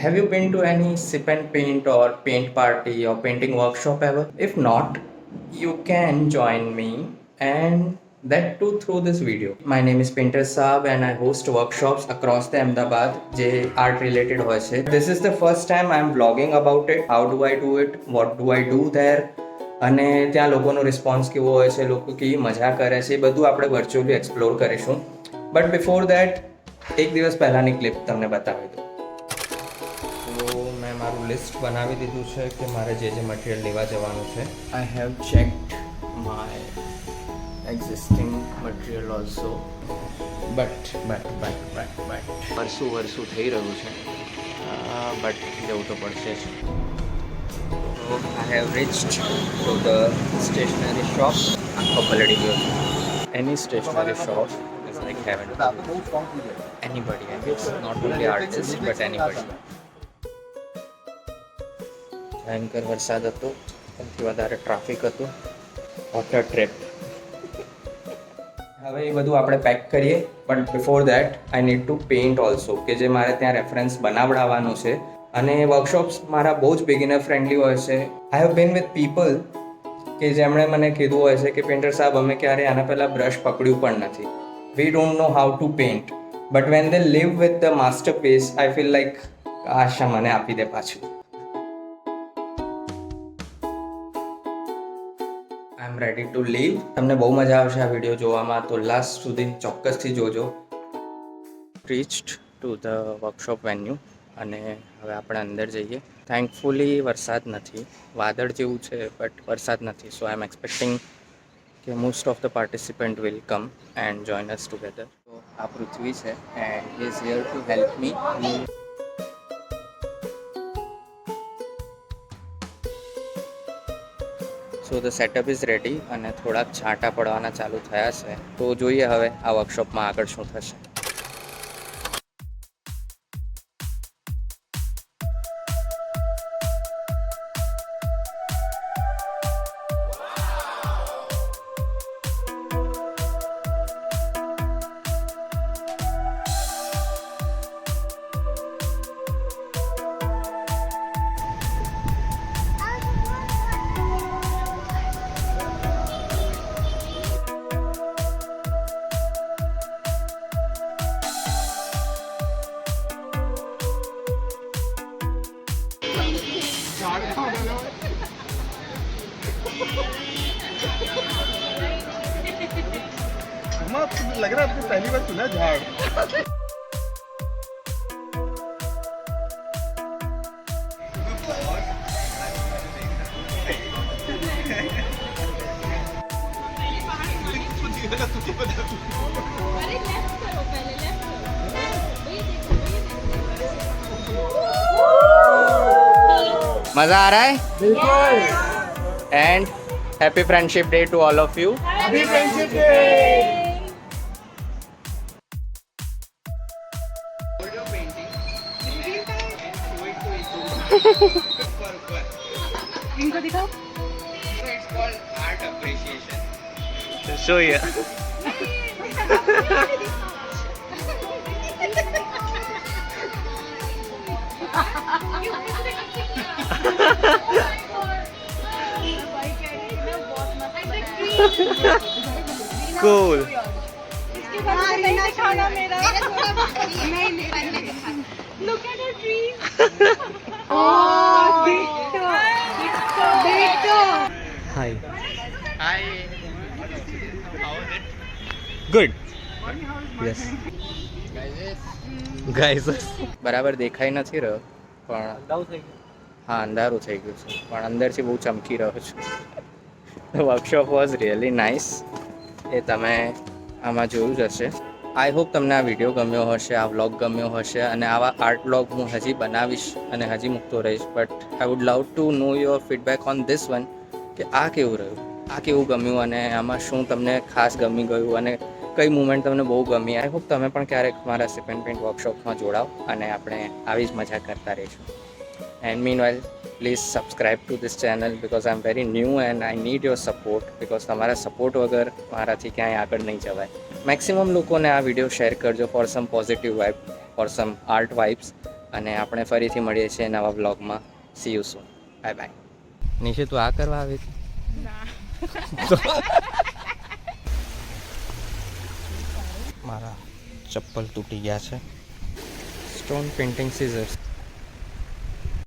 Have you been to any sip and paint or paint party or painting workshop ever? If not, you can join me and that too through this video. My name is Painter Saab and I host workshops across the Ahmedabad જે art related હોય છે. This is the first time I'm vlogging about it. How do I do it? What do I do there? અને ત્યાં લોકોનો response કેવો હોય છે, લોકો કેવી મજા કરે છે, એ બધું આપણે વર્ચ્યુઅલી એક્સપ્લોર કરીશું. બટ બિફોર દેટ એક દિવસ પહેલાંની ક્લિપ તમને બતાવી દઉં. તો મેં મારું લિસ્ટ બનાવી દીધું છે કે મારે જે જે મટીરિયલ લેવા જવાનું છે. I have checked my existing material also. But વર્ષું થઈ રહ્યું છે, બટ જવું તો પડશે જ. So I have reached to the stationery shop. આખો પલળી ગયો છે. Any stationery shop is like heaven. Anybody, I guess, not only artists but anybody. ભયંકર વરસાદ હતો, સૌથી વધારે ટ્રાફિક હતું. Water trip. હવે એ બધું આપણે પેક કરીએ, but before that I need to paint also, કે જે મારે ત્યાં રેફરન્સ બનાવડાવવાનું છે. અને વર્કશોપ્સ મારા બહુ જ બિગિનર ફ્રેન્ડલી હોય છે. I have been with people કે જેમણે મને કીધું હોય છે કે પેઇન્ટર સાહેબ અમે ક્યારે આના પહેલાં બ્રશ પકડ્યું પણ નથી. We don't know how to paint, but when they leave with the masterpiece I feel like આશા મને આપી દે પાછું. I am ready to leave. તમને બહુ મજા આવશે આ વિડીયો જોવામાં, તો લાસ્ટ સુધી ચોક્કસથી જોજો. Reached to the workshop venue અને હવે આપણે અંદર જઈએ. થેન્કફુલી વરસાદ નથી, વાદળ જેવું છે બટ વરસાદ નથી. સો આઈ એમ એક્સપેક્ટિંગ કે most of the participant will come and join us together. તો આ પૃથ્વી છે and he is here to help me. So the setup is ready અને થોડાક છાંટા પડવાના ચાલુ થયા છે. તો જોઈએ હવે આ વર્કશોપમાં આગળ શું થશે. लग रहा है आपको पहली बार सुना झाड़. मजा आ रहा है? बिल्कुल. And happy friendship day to all of you. Happy friendship day. इनको दिखाओ. It's called art appreciation. So yeah. Cool. इसके बाद नहीं दिखाना मेरा. नहीं दिखा. Look at the trees. Oh, Dito. Hi. Hi. How is it? Good. Yes. Guys. બરાબર દેખાઈ નથી રહ્યો પણ હા અંધારું થઈ ગયું છે, પણ અંદરથી બહુ ચમકી રહ્યો છે. Workshop was really nice. એ તમે આમાં જોયું જ હશે. આઈ હોપ તમને આ વિડીયો ગમ્યો હશે, આ વ્લોગ ગમ્યો હશે અને આવા આર્ટ વ્લોગ હું હજી બનાવીશ અને હજી મૂકતો રહીશ. But I would love to know your feedback on this one, કે આ કેવું રહ્યું, આ કેવું ગમ્યું અને આમાં શું તમને ખાસ ગમી ગયું અને કઈ મુમેન્ટ તમને બહુ ગમી. આઈ હોપ તમે પણ ક્યારેક મારા સિપ એન્ડ પેઇન્ટ વર્કશોપમાં જોડાઓ અને આપણે આવી જ મજા કરતા રહીશું. And meanwhile please subscribe two this channel because I am very new and I need your support, because તમારા સપોર્ટ વગર મારાથી ક્યાંય આગળ નહીં જવાય. મેક્સિમમ લોકોને આ વિડીયો શેર કરજો for some positive vibe, for some art vibes. અને આપણે ફરીથી મળીએ છીએ નવા બ્લોગમાં. C you soon. Bye bye. Nishu તું આ કરવા આવી હતી? મારા ચપ્પલ તૂટી ગયા છે. Stone painting scissors.